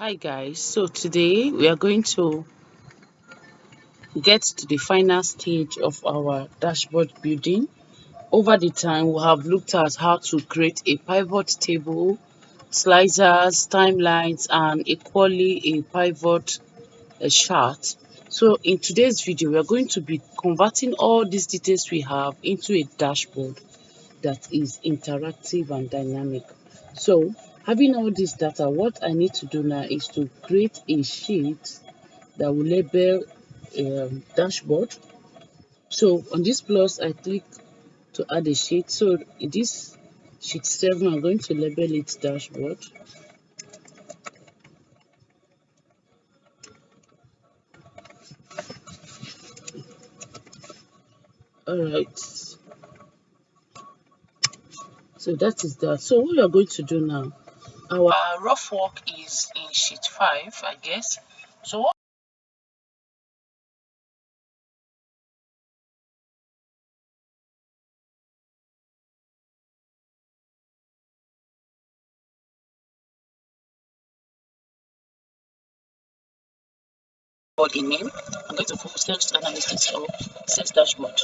Hi guys, so today we are going to get to the final stage of our dashboard building. Over the time, we have looked at how to create a pivot table, slicers, timelines, and equally a pivot chart. So in today's video, we are going to be converting all these details we have into a dashboard that is interactive and dynamic. So having all this data, what I need to do now is to create a sheet that will label dashboard. So on this plus, I click to add a sheet. So in this sheet 7, I'm going to label it dashboard. All right. So that is that. So what we are going to do now, our rough work is in sheet 5, I guess. So what in name, I'm going to put sales analysis or sales dashboard.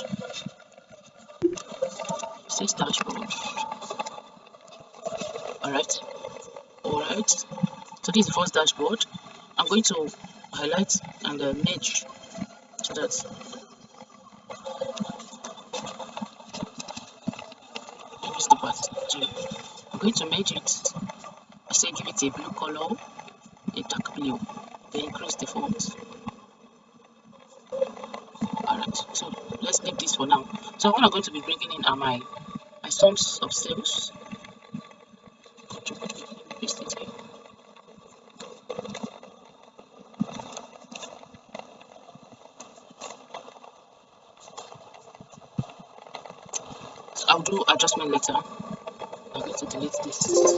Sales dashboard. All right. All right. So this is the first dashboard. I'm going to highlight and merge so that use the part to. I'm going to merge it. I say give it a blue color, a dark blue, then increase the font. Alright, so let's leave this for now. So what I'm going to be bringing in are my sums of sales. Paste it here. So I'll do adjustment later. I'm going to delete this.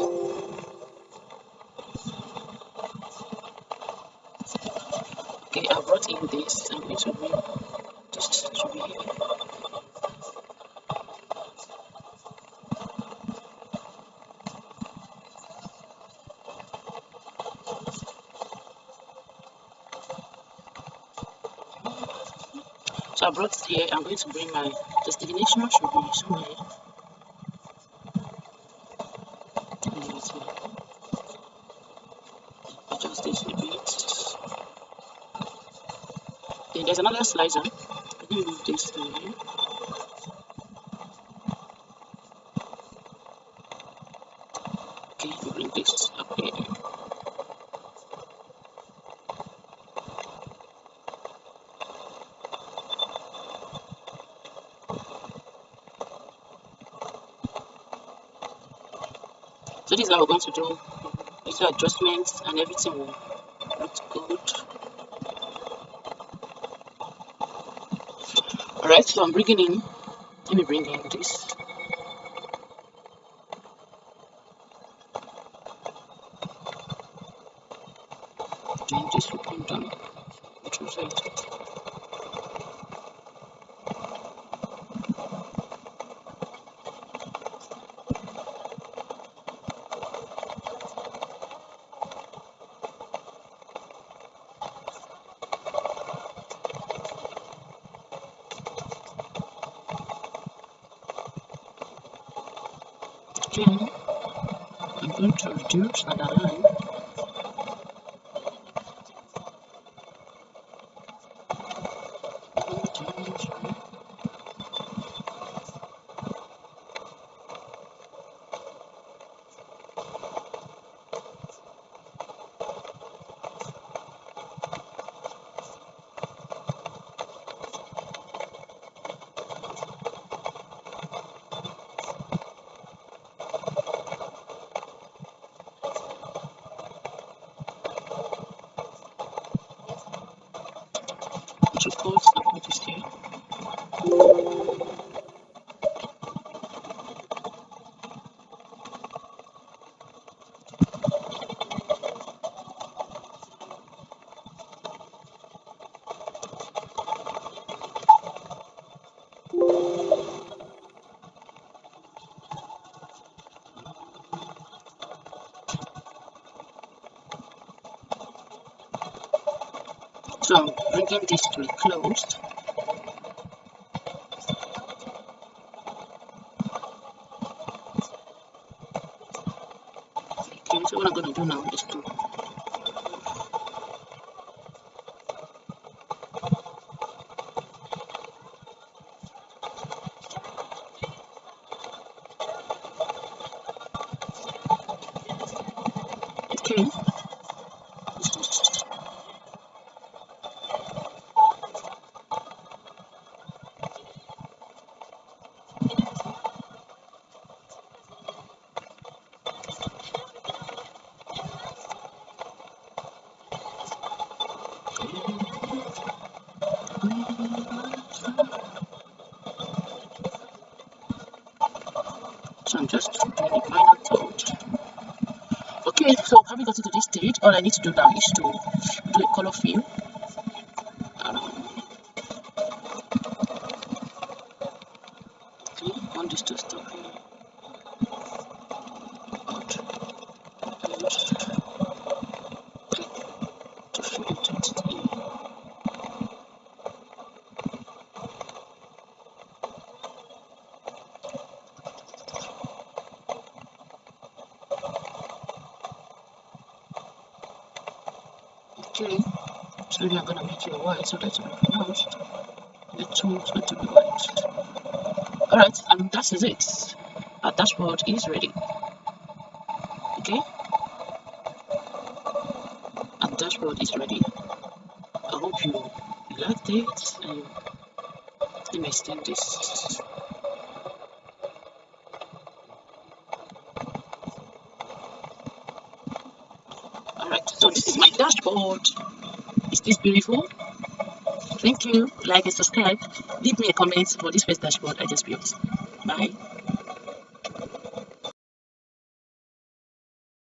Okay, I brought in this. I'm going to bring this to be here. So I brought it here. I'm going to bring my destination should be somewhere. Adjust this a bit. Then there's another slicer. Let me move this to here. Okay, we bring this up here. So this is how we're going to do little adjustments and everything will look good. Alright, so I'm bringing in, let me bring in this. Then this will come down, which was right. Then I'm going to reduce and align. Which of course I'm going to stay. So I'm bringing this to a close. Okay, so what I'm going to do now is to okay. So I'm just doing the final touch. Okay, so having gotten to this stage, all I need to do now is to do a color fill. Okay, I want this to stop here. Out. To fill it in. Okay, so we are going to make it white so that it will be pronounced. The tone is going to be white. Alright, and that is it. Our dashboard is ready. Okay, our dashboard is ready. I hope you liked it. And let me extend this. Alright, so this is my dashboard. Is this beautiful? Thank you. Like and subscribe. Leave me a comment for this first dashboard I just built. Bye.